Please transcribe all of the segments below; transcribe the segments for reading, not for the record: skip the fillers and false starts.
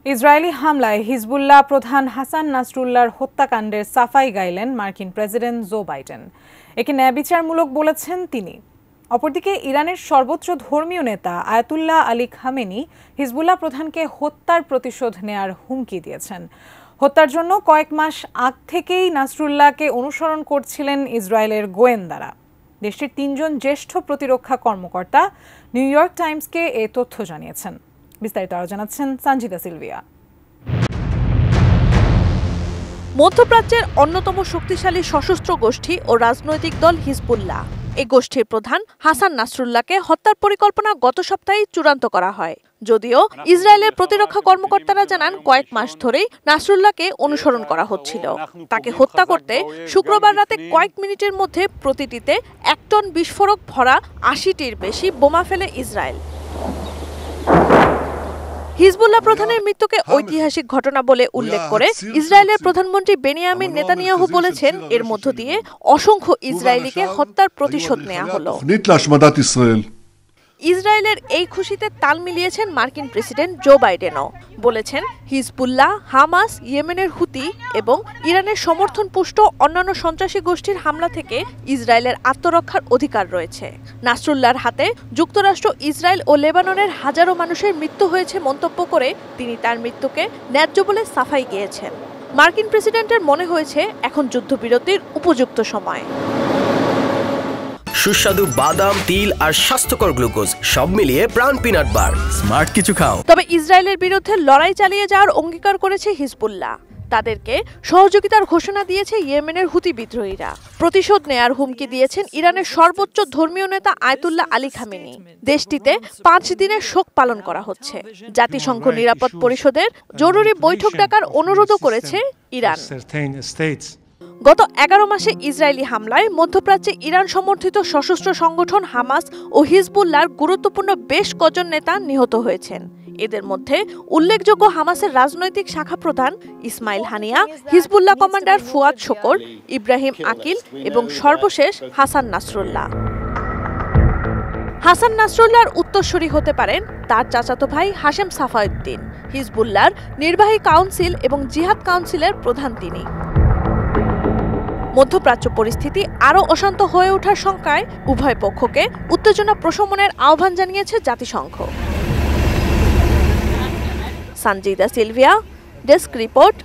Israeli হামলায় Hezbollah প্রধান হাসান নাসরুল্লাহর হত্যাকাণ্ডের সাফাই গাইলেন মার্কিন প্রেসিডেন্ট জো বাইডেন। একে ন্যায়বিচারমূলক বলেছেন তিনি। অপরদিকে ইরানের সর্বোচ্চ ধর্মীয় নেতা আয়াতুল্লাহ আলী খামেনি হিজবুল্লাহ প্রধানকে হত্যার প্রতিশোধ নেয়ার হুমকি দিয়েছেন। হত্যার জন্য কয়েক মাস আগ থেকেই নাসরুল্লাহকে অনুসরণ করছিলেন ইসরায়েলের গোয়েন্দারা। দেশটির ৩ জন জ্যেষ্ঠ প্রতিরক্ষা কর্মকর্তা নিউ ইয়র্ক টাইমসকে এ তথ্য জানিয়েছেন। বিস্তারিত আরো জানাচ্ছেন সঞ্জিদা সিলভিয়া। মধ্যপ্রাচ্যের অন্যতম শক্তিশালী সশস্ত্র গোষ্ঠী ও রাজনৈতিক দল হিজবুল্লাহ এই গোষ্ঠীর প্রধান হাসান নাসরুল্লাহকে হত্যার পরিকল্পনা গত সপ্তাহে চূড়ান্ত করা হয়। যদিও ইসরায়েলের প্রতিরক্ষা কর্মকর্তারা জানান কয়েক মাস ধরেই নাসরুল্লাহকে অনুসরণ করা হচ্ছিল। তাকে হত্যা করতে শুক্রবার রাতে কয়েক মিনিটের মধ্যে প্রতিটিতে 1 টন বিস্ফোরক ভরা 80টির বেশি বোমা ফেলে ইসরায়েল। হিজবুল্লাহ প্রধানের মৃত্যুকে ঐতিহাসিক ঘটনা বলে উল্লেখ করে ইসরায়েলের প্রধানমন্ত্রী বেনিয়ামিন নেতানিয়াহু বলেছেন, এর মধ্য দিয়ে অসংখ্য ইসরায়েলিকে হত্যার প্রতিশোধ নেওয়া হলো। ইসরায়েলের এই খুশিতে তাল মিলিয়েছেন মার্কিন প্রেসিডেন্ট জো বাইডেনও। বলেছেন, হিজবুল্লাহ, হামাস, ইয়েমেনের হুতি এবং ইরানের সমর্থন পুষ্ট অন্যান্য সন্ত্রাসী গোষ্ঠীর হামলা থেকে ইসরায়েলের আত্মরক্ষার অধিকার রয়েছে। নাসরুল্লাহর হাতে যুক্তরাষ্ট্র, ইসরায়েল ও লেবাননের হাজারো মানুষের মৃত্যু হয়েছে মন্তব্য করে তিনি তার মৃত্যুকে ন্যায্য বলে সাফাই গেয়েছেন। মার্কিন প্রেসিডেন্টের মনে হয়েছে এখন যুদ্ধবিরতির উপযুক্ত সময়। সুস্বাদু বাদাম, তিল আর স্বাস্থ্যকর গ্লুকোজ সব মিলিয়ে প্রাণ পিনাট বার। স্মার্ট কিছু খাও। তবে ইসরায়েলের বিরুদ্ধে লড়াই চালিয়ে যাওয়ার অঙ্গীকার করেছে হিজবুল্লাহ। তাদেরকে সহযোগিতার ঘোষণা দিয়েছে ইয়েমেনের হুতি বিদ্রোহীরা। প্রতিশোধ নেয়ার হুমকি দিয়েছেন ইরানের সর্বোচ্চ ধর্মীয় নেতা আয়াতুল্লাহ আলী খামেনি। দেশটিতে 5 দিনের শোক পালন করা হচ্ছে। জাতিসংঘ নিরাপদ পরিষদের জরুরি বৈঠক ডাকার অনুরোধও করেছে ইরান। গত 11 মাসে ইসরায়েলি হামলায় মধ্যপ্রাচ্যে ইরান সমর্থিত সশস্ত্র সংগঠন হামাস ও হিজবুল্লাহর গুরুত্বপূর্ণ বেশ কজন নেতা নিহত হয়েছেন। এদের মধ্যে উল্লেখযোগ্য হামাসের রাজনৈতিক শাখা প্রধান ইসমাইল হানিয়া, হিজবুল্লাহ কমান্ডার ফুয়াদ শকর, ইব্রাহিম আকিল এবং সর্বশেষ হাসান নাসরুল্লাহ। হাসান নাসরুল্লাহর উত্তরসূরি হতে পারেন তার চাচাতো ভাই হাশেম সাফাউদ্দিন। হিজবুল্লাহর নির্বাহী কাউন্সিল এবং জিহাদ কাউন্সিলের প্রধান তিনি। মধ্যপ্রাচ্য পরিস্থিতি আরও অশান্ত হয়ে ওঠার শঙ্কায় উভয় পক্ষকে উত্তেজনা প্রশমনের আহ্বান জানিয়েছে জাতিসংঘ। Sanjida Sylvia, desk report,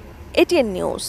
ATN news.